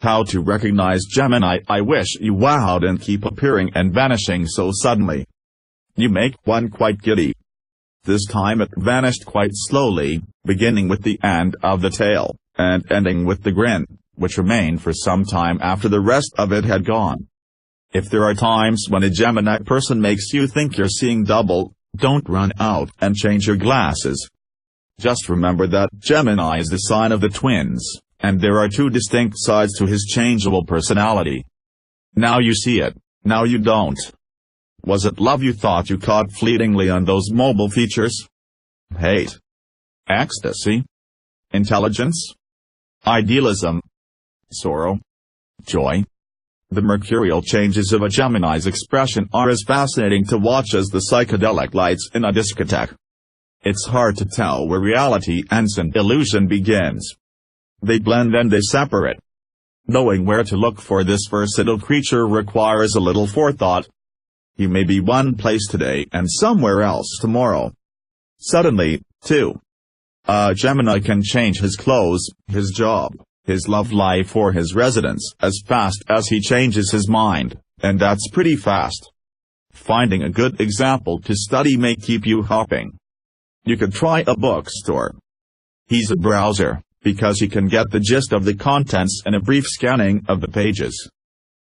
How to recognize Gemini. I wish you wow and keep appearing and vanishing so suddenly. You make one quite giddy. This time it vanished quite slowly, beginning with the end of the tail, and ending with the grin, which remained for some time after the rest of it had gone. If there are times when a Gemini person makes you think you're seeing double, don't run out and change your glasses. Just remember that Gemini is the sign of the twins, and there are two distinct sides to his changeable personality. Now you see it, now you don't. Was it love you thought you caught fleetingly on those mobile features? Hate? Ecstasy? Intelligence? Idealism? Sorrow? Joy? The mercurial changes of a Gemini's expression are as fascinating to watch as the psychedelic lights in a discotheque. It's hard to tell where reality ends and illusion begins. They blend and they separate. Knowing where to look for this versatile creature requires a little forethought. You may be one place today and somewhere else tomorrow. Suddenly, too. A Gemini can change his clothes, his job, his love life or his residence as fast as he changes his mind, and that's pretty fast. Finding a good example to study may keep you hopping. You could try a bookstore. He's a browser, because he can get the gist of the contents in a brief scanning of the pages.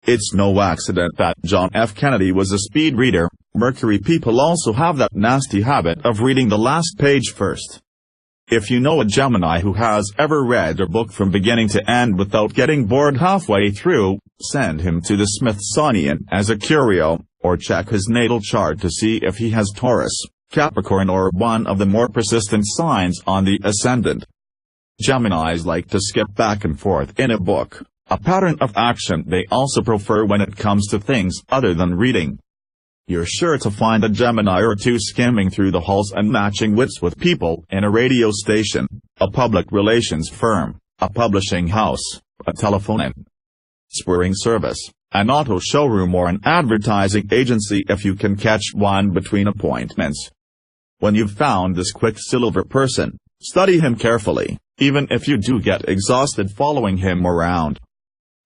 It's no accident that John F. Kennedy was a speed reader. Mercury people also have that nasty habit of reading the last page first. If you know a Gemini who has ever read a book from beginning to end without getting bored halfway through, send him to the Smithsonian as a curio, or check his natal chart to see if he has Taurus, Capricorn or one of the more persistent signs on the ascendant. Geminis like to skip back and forth in a book, a pattern of action they also prefer when it comes to things other than reading. You're sure to find a Gemini or two skimming through the halls and matching wits with people in a radio station, a public relations firm, a publishing house, a telephone and spurring service, an auto showroom or an advertising agency if you can catch one between appointments. When you've found this quicksilver person, study him carefully, even if you do get exhausted following him around.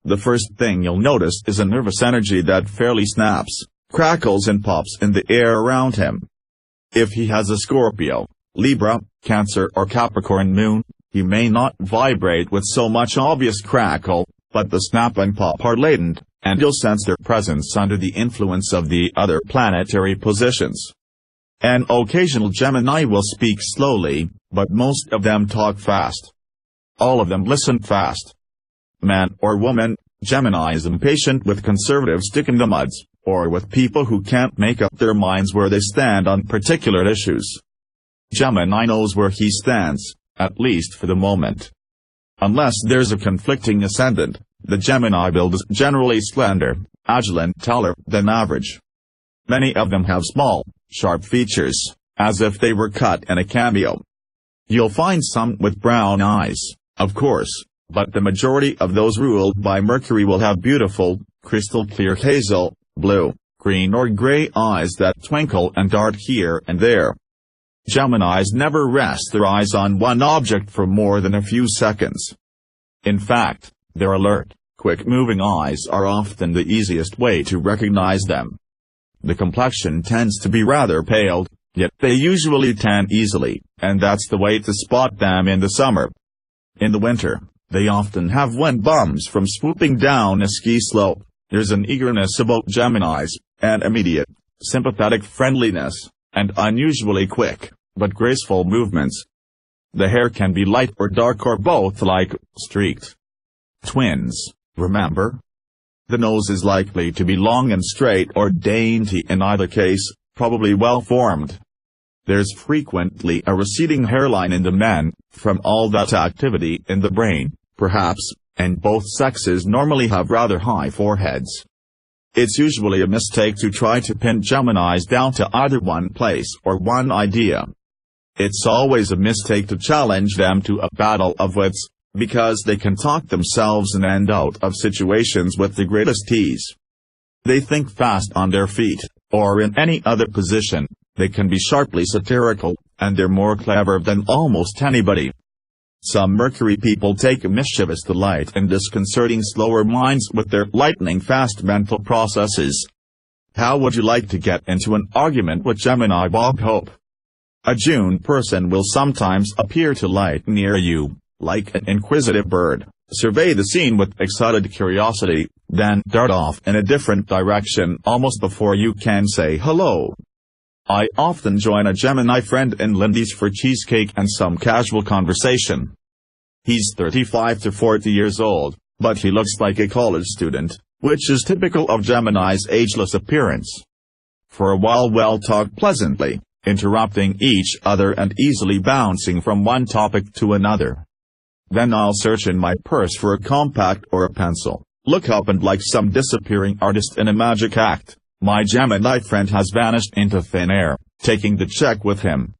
The first thing you'll notice is a nervous energy that fairly snaps, crackles and pops in the air around him. If he has a Scorpio, Libra, Cancer or Capricorn moon, he may not vibrate with so much obvious crackle, but the snap and pop are latent, and you'll sense their presence under the influence of the other planetary positions. An occasional Gemini will speak slowly, but most of them talk fast. All of them listen fast. Man or woman, Gemini is impatient with conservative stick-in-the-muds, or with people who can't make up their minds where they stand on particular issues. Gemini knows where he stands, at least for the moment. Unless there's a conflicting ascendant, the Gemini build is generally slender, agile and taller than average. Many of them have small, sharp features, as if they were cut in a cameo. You'll find some with brown eyes, of course, but the majority of those ruled by Mercury will have beautiful, crystal clear hazel, blue, green or gray eyes that twinkle and dart here and there. Geminis never rest their eyes on one object for more than a few seconds. In fact, their alert, quick-moving eyes are often the easiest way to recognize them. The complexion tends to be rather pale, yet they usually tan easily, and that's the way to spot them in the summer. In the winter, they often have wind bums from swooping down a ski slope. There's an eagerness about Geminis, an immediate, sympathetic friendliness, and unusually quick, but graceful movements. The hair can be light or dark or both like streaked. Twins, remember? The nose is likely to be long and straight or dainty in either case, probably well-formed. There's frequently a receding hairline in the men, from all that activity in the brain, perhaps, and both sexes normally have rather high foreheads. It's usually a mistake to try to pin Geminis down to either one place or one idea. It's always a mistake to challenge them to a battle of wits, because they can talk themselves in and out of situations with the greatest ease. They think fast on their feet, or in any other position. They can be sharply satirical, and they're more clever than almost anybody. Some Mercury people take a mischievous delight in disconcerting slower minds with their lightning-fast mental processes. How would you like to get into an argument with Gemini Bob Hope? A June person will sometimes appear to light near you, like an inquisitive bird, survey the scene with excited curiosity, then dart off in a different direction almost before you can say hello. I often join a Gemini friend in Lindy's for cheesecake and some casual conversation. He's 35 to 40 years old, but he looks like a college student, which is typical of Gemini's ageless appearance. For a while we'll talk pleasantly, interrupting each other and easily bouncing from one topic to another. Then I'll search in my purse for a compact or a pencil, look up and like some disappearing artist in a magic act, my Gemini friend has vanished into thin air, taking the check with him.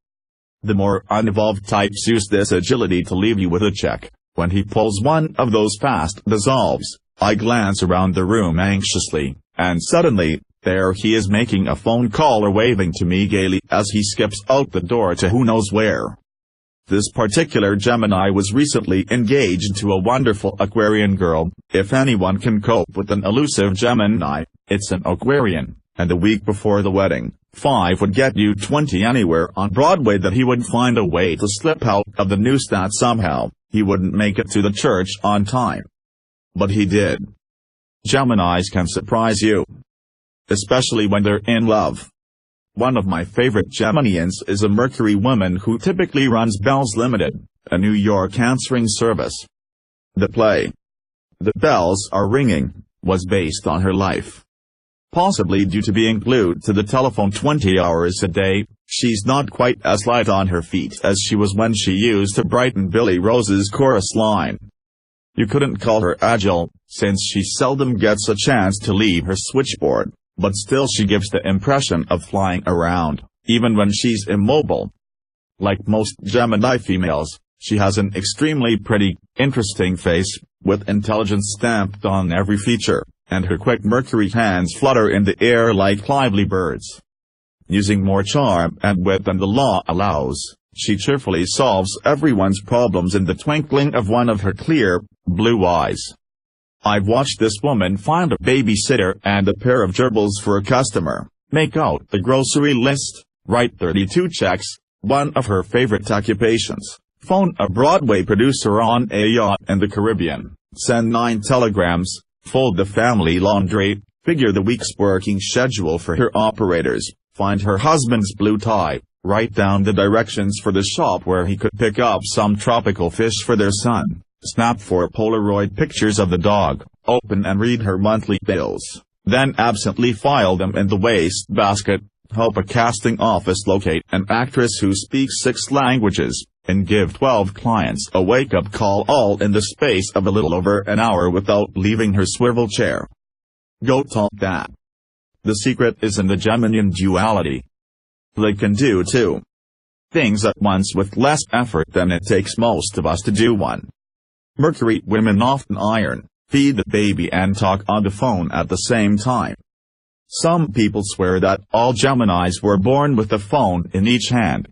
The more unevolved types use this agility to leave you with a check. When he pulls one of those fast dissolves, I glance around the room anxiously, and suddenly, there he is making a phone call or waving to me gaily as he skips out the door to who knows where. This particular Gemini was recently engaged to a wonderful Aquarian girl. If anyone can cope with an elusive Gemini, it's an Aquarian, and a week before the wedding, 5 would get you 20 anywhere on Broadway that he would find a way to slip out of the noose that somehow, he wouldn't make it to the church on time. But he did. Geminis can surprise you. Especially when they're in love. One of my favorite Geminians is a Mercury woman who typically runs Bells Limited, a New York answering service. The play, "The Bells Are Ringing," was based on her life. Possibly due to being glued to the telephone 20 hours a day, she's not quite as light on her feet as she was when she used to brighten Billy Rose's chorus line. You couldn't call her agile, since she seldom gets a chance to leave her switchboard, but still she gives the impression of flying around, even when she's immobile. Like most Gemini females, she has an extremely pretty, interesting face, with intelligence stamped on every feature, and her quick Mercury hands flutter in the air like lively birds. Using more charm and wit than the law allows, she cheerfully solves everyone's problems in the twinkling of one of her clear, blue eyes. I've watched this woman find a babysitter and a pair of gerbils for a customer, make out the grocery list, write 32 checks, one of her favorite occupations, phone a Broadway producer on a yacht in the Caribbean, send 9 telegrams, fold the family laundry, figure the week's working schedule for her operators, find her husband's blue tie, write down the directions for the shop where he could pick up some tropical fish for their son, snap 4 Polaroid pictures of the dog, open and read her monthly bills, then absently file them in the wastebasket, help a casting office locate an actress who speaks 6 languages, and give 12 clients a wake-up call all in the space of a little over an hour without leaving her swivel chair. Go talk that. The secret is in the Geminian duality. They can do 2 things at once with less effort than it takes most of us to do one. Mercury women often iron, feed the baby and talk on the phone at the same time. Some people swear that all Geminis were born with a phone in each hand.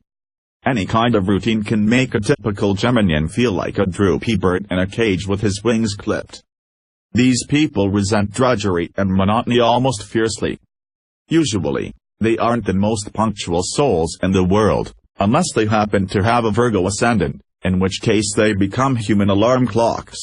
Any kind of routine can make a typical Geminian feel like a droopy bird in a cage with his wings clipped. These people resent drudgery and monotony almost fiercely. Usually, they aren't the most punctual souls in the world, unless they happen to have a Virgo ascendant, in which case they become human alarm clocks.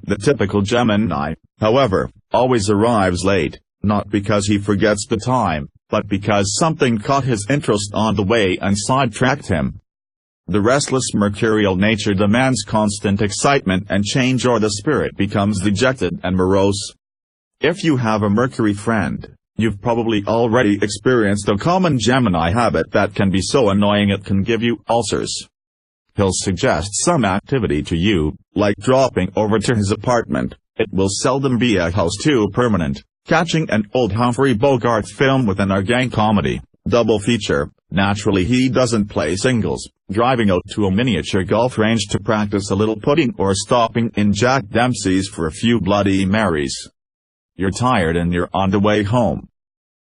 The typical Gemini, however, always arrives late, not because he forgets the time, but because something caught his interest on the way and sidetracked him. The restless mercurial nature demands constant excitement and change, or the spirit becomes dejected and morose. If you have a Mercury friend, you've probably already experienced a common Gemini habit that can be so annoying it can give you ulcers. He'll suggest some activity to you, like dropping over to his apartment. It will seldom be a house too permanent, catching an old Humphrey Bogart film with an Argang comedy, double feature. Naturally he doesn't play singles, driving out to a miniature golf range to practice a little putting, or stopping in Jack Dempsey's for a few Bloody Marys. You're tired and you're on the way home.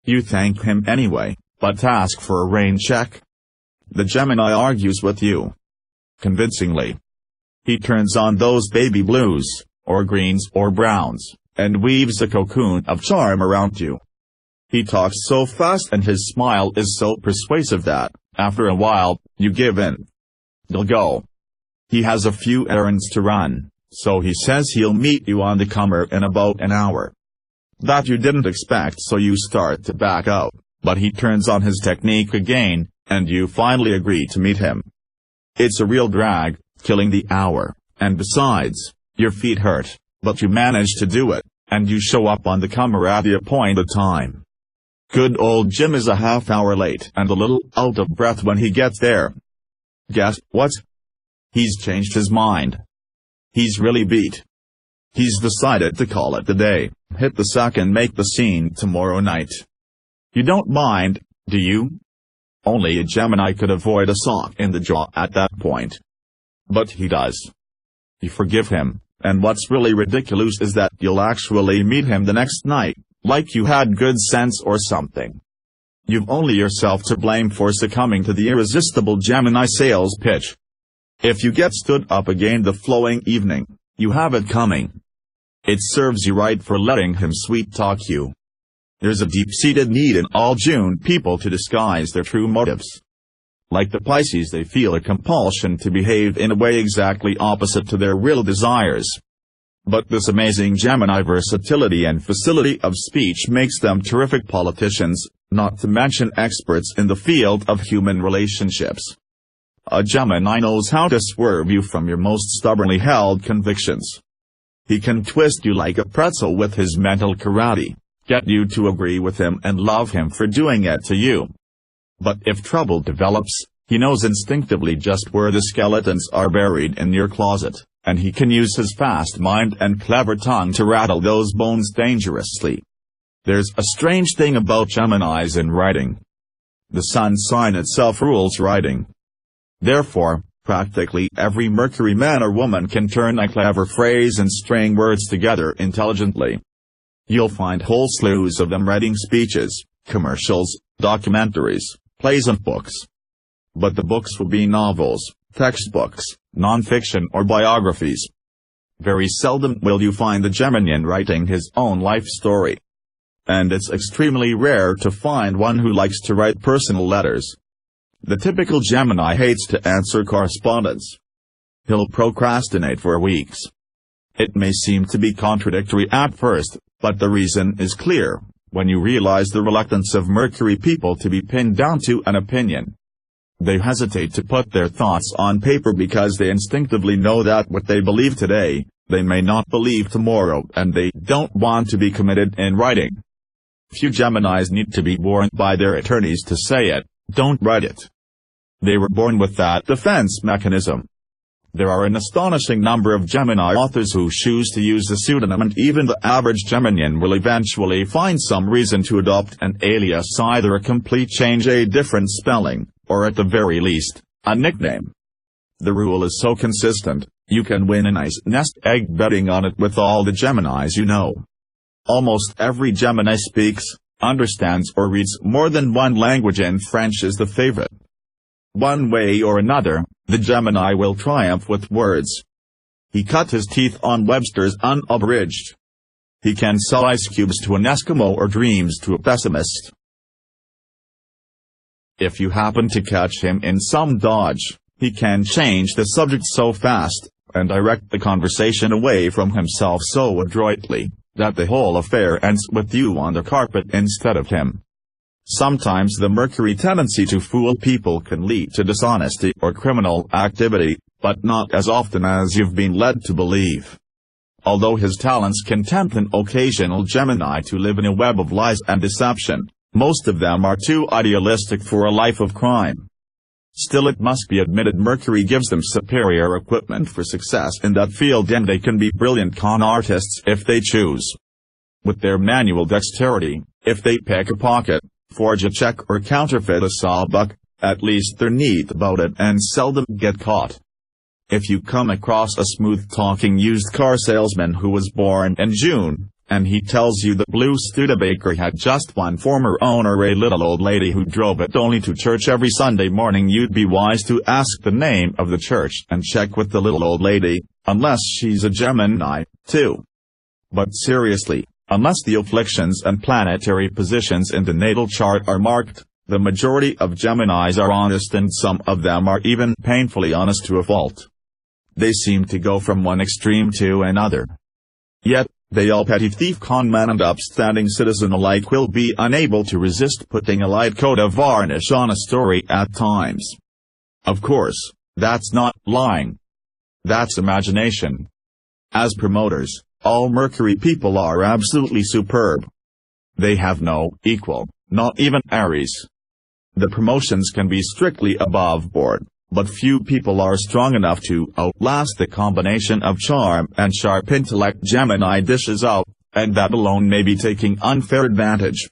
You thank him anyway, but ask for a rain check. The Gemini argues with you. Convincingly. He turns on those baby blues, or greens or browns, and weaves a cocoon of charm around you. He talks so fast and his smile is so persuasive that, after a while, you give in. You'll go. He has a few errands to run, so he says he'll meet you on the comer in about an hour. That you didn't expect, so you start to back out, but he turns on his technique again, and you finally agree to meet him. It's a real drag, killing the hour, and besides, your feet hurt, but you manage to do it, and you show up on the comer at the appointed time. Good old Jim is a half hour late and a little out of breath when he gets there. Guess what? He's changed his mind. He's really beat. He's decided to call it a day, hit the sack and make the scene tomorrow night. You don't mind, do you? Only a Gemini could avoid a sock in the jaw at that point. But he does. You forgive him, and what's really ridiculous is that you'll actually meet him the next night, like you had good sense or something. You've only yourself to blame for succumbing to the irresistible Gemini sales pitch. If you get stood up again the following evening, you have it coming. It serves you right for letting him sweet-talk you. There's a deep-seated need in all June people to disguise their true motives. Like the Pisces, they feel a compulsion to behave in a way exactly opposite to their real desires. But this amazing Gemini versatility and facility of speech makes them terrific politicians, not to mention experts in the field of human relationships. A Gemini knows how to swerve you from your most stubbornly held convictions. He can twist you like a pretzel with his mental karate, get you to agree with him and love him for doing it to you. But if trouble develops, he knows instinctively just where the skeletons are buried in your closet, and he can use his fast mind and clever tongue to rattle those bones dangerously. There's a strange thing about Geminis in writing. The sun sign itself rules writing. Therefore, practically every Mercury man or woman can turn a clever phrase and string words together intelligently. You'll find whole slews of them writing speeches, commercials, documentaries, plays and books. But the books will be novels, textbooks, non-fiction or biographies. Very seldom will you find the Geminian writing his own life story. And it's extremely rare to find one who likes to write personal letters. The typical Gemini hates to answer correspondence. He'll procrastinate for weeks. It may seem to be contradictory at first, but the reason is clear, when you realize the reluctance of Mercury people to be pinned down to an opinion. They hesitate to put their thoughts on paper because they instinctively know that what they believe today, they may not believe tomorrow, and they don't want to be committed in writing. Few Geminis need to be warned by their attorneys to say it, don't write it. They were born with that defense mechanism. There are an astonishing number of Gemini authors who choose to use a pseudonym, and even the average Geminian will eventually find some reason to adopt an alias, either a complete change, a different spelling, or at the very least, a nickname. The rule is so consistent, you can win a nice nest egg betting on it with all the Geminis you know. Almost every Gemini speaks, understands or reads more than one language, and French is the favorite. One way or another, the Gemini will triumph with words. He cut his teeth on Webster's Unabridged. He can sell ice cubes to an Eskimo or dreams to a pessimist. If you happen to catch him in some dodge, he can change the subject so fast, and direct the conversation away from himself so adroitly, that the whole affair ends with you on the carpet instead of him. Sometimes the Mercury tendency to fool people can lead to dishonesty or criminal activity, but not as often as you've been led to believe. Although his talents can tempt an occasional Gemini to live in a web of lies and deception, most of them are too idealistic for a life of crime. Still, it must be admitted Mercury gives them superior equipment for success in that field, and they can be brilliant con artists if they choose. With their manual dexterity, if they pick a pocket, forge a check or counterfeit a sawbuck, at least they're neat about it and seldom get caught. If you come across a smooth-talking used car salesman who was born in June, and he tells you that Blue Studebaker had just one former owner, a little old lady who drove it only to church every Sunday morning, you'd be wise to ask the name of the church and check with the little old lady, unless she's a Gemini, too. But seriously, unless the afflictions and planetary positions in the natal chart are marked, the majority of Geminis are honest, and some of them are even painfully honest to a fault. They seem to go from one extreme to another. Yet, they all, petty thief, conman and upstanding citizen alike, will be unable to resist putting a light coat of varnish on a story at times. Of course, that's not lying. That's imagination. As promoters, all Mercury people are absolutely superb. They have no equal, not even Aries. The promotions can be strictly above board, but few people are strong enough to outlast the combination of charm and sharp intellect Gemini dishes out, and that alone may be taking unfair advantage.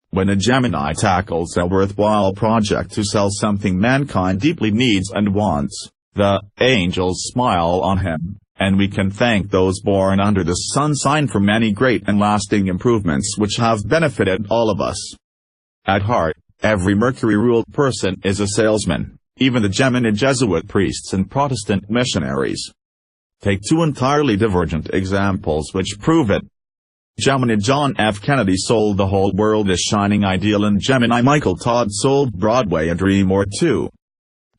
When a Gemini tackles a worthwhile project to sell something mankind deeply needs and wants, the angels smile on him, and we can thank those born under the sun sign for many great and lasting improvements which have benefited all of us. At heart, every Mercury-ruled person is a salesman, even the Gemini Jesuit priests and Protestant missionaries. Take two entirely divergent examples which prove it. Gemini John F. Kennedy sold the whole world a shining ideal, and Gemini Michael Todd sold Broadway a dream or two.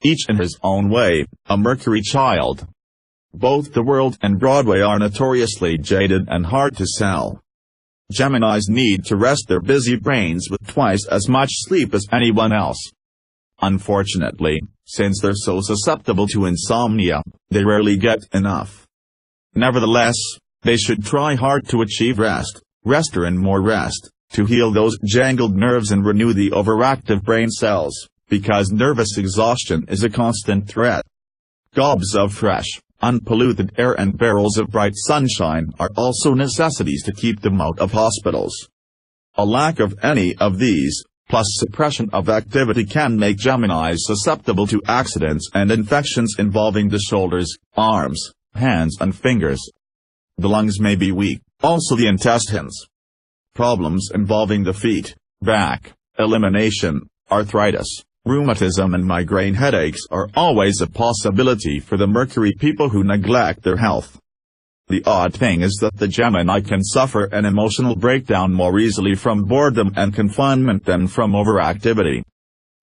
Each in his own way, a Mercury child. Both the world and Broadway are notoriously jaded and hard to sell. Geminis need to rest their busy brains with twice as much sleep as anyone else. Unfortunately, since they're so susceptible to insomnia, they rarely get enough. Nevertheless, they should try hard to achieve rest and more rest, to heal those jangled nerves and renew the overactive brain cells, because nervous exhaustion is a constant threat. Gobs of fresh, unpolluted air and barrels of bright sunshine are also necessities to keep them out of hospitals. A lack of any of these, plus suppression of activity, can make Geminis susceptible to accidents and infections involving the shoulders, arms, hands and fingers. The lungs may be weak, also the intestines. Problems involving the feet, back, elimination, arthritis, rheumatism and migraine headaches are always a possibility for the Mercury people who neglect their health. The odd thing is that the Gemini can suffer an emotional breakdown more easily from boredom and confinement than from overactivity.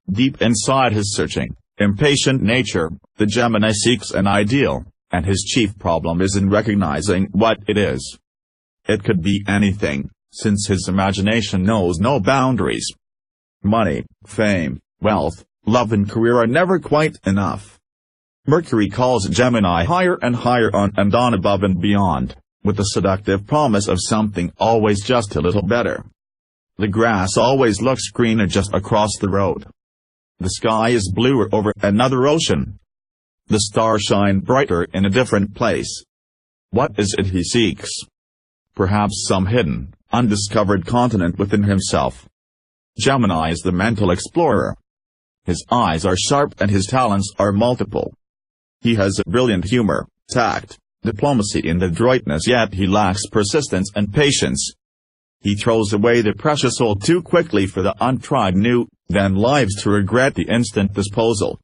Deep inside his searching, impatient nature, the Gemini seeks an ideal, and his chief problem is in recognizing what it is. It could be anything, since his imagination knows no boundaries. Money, fame, wealth, love and career are never quite enough. Mercury calls Gemini higher and higher on and on, above and beyond, with the seductive promise of something always just a little better. The grass always looks greener just across the road. The sky is bluer over another ocean. The stars shine brighter in a different place. What is it he seeks? Perhaps some hidden, undiscovered continent within himself. Gemini is the mental explorer. His eyes are sharp and his talents are multiple. He has a brilliant humor, tact, diplomacy and adroitness, yet he lacks persistence and patience. He throws away the precious old too quickly for the untried new, then lives to regret the instant disposal.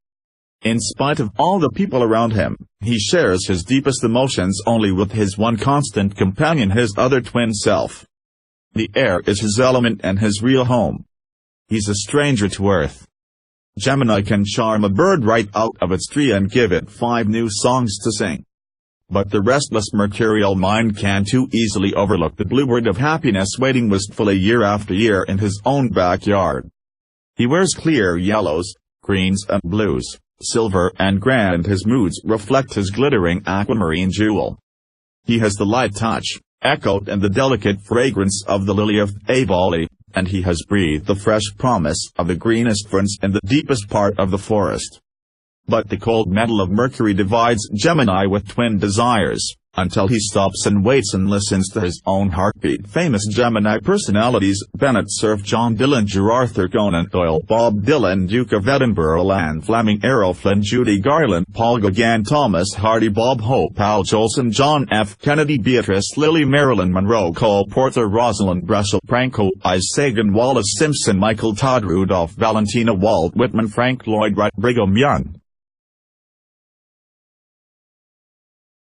In spite of all the people around him, he shares his deepest emotions only with his one constant companion, his other twin self. The air is his element and his real home. He's a stranger to Earth. Gemini can charm a bird right out of its tree and give it 5 new songs to sing. But the restless mercurial mind can too easily overlook the bluebird of happiness waiting wistfully year after year in his own backyard. He wears clear yellows, greens and blues, silver and gray, and his moods reflect his glittering aquamarine jewel. He has the light touch, echoed and the delicate fragrance of the lily of Avali, and he has breathed the fresh promise of the greenest ferns in the deepest part of the forest. But the cold metal of Mercury divides Gemini with twin desires, until he stops and waits and listens to his own heartbeat. Famous Gemini personalities: Bennett Cerf, John Dillinger, Arthur Conan Doyle, Bob Dylan, Duke of Edinburgh, Ian Fleming, Errol Flynn, Judy Garland, Paul Gauguin, Thomas Hardy, Bob Hope, Al Jolson, John F. Kennedy, Beatrice Lillie, Marilyn Monroe, Cole Porter, Rosalind Russell, Franco, Sagan, Wallace Simpson, Michael Todd, Rudolph Valentino, Walt Whitman, Frank Lloyd Wright, Brigham Young.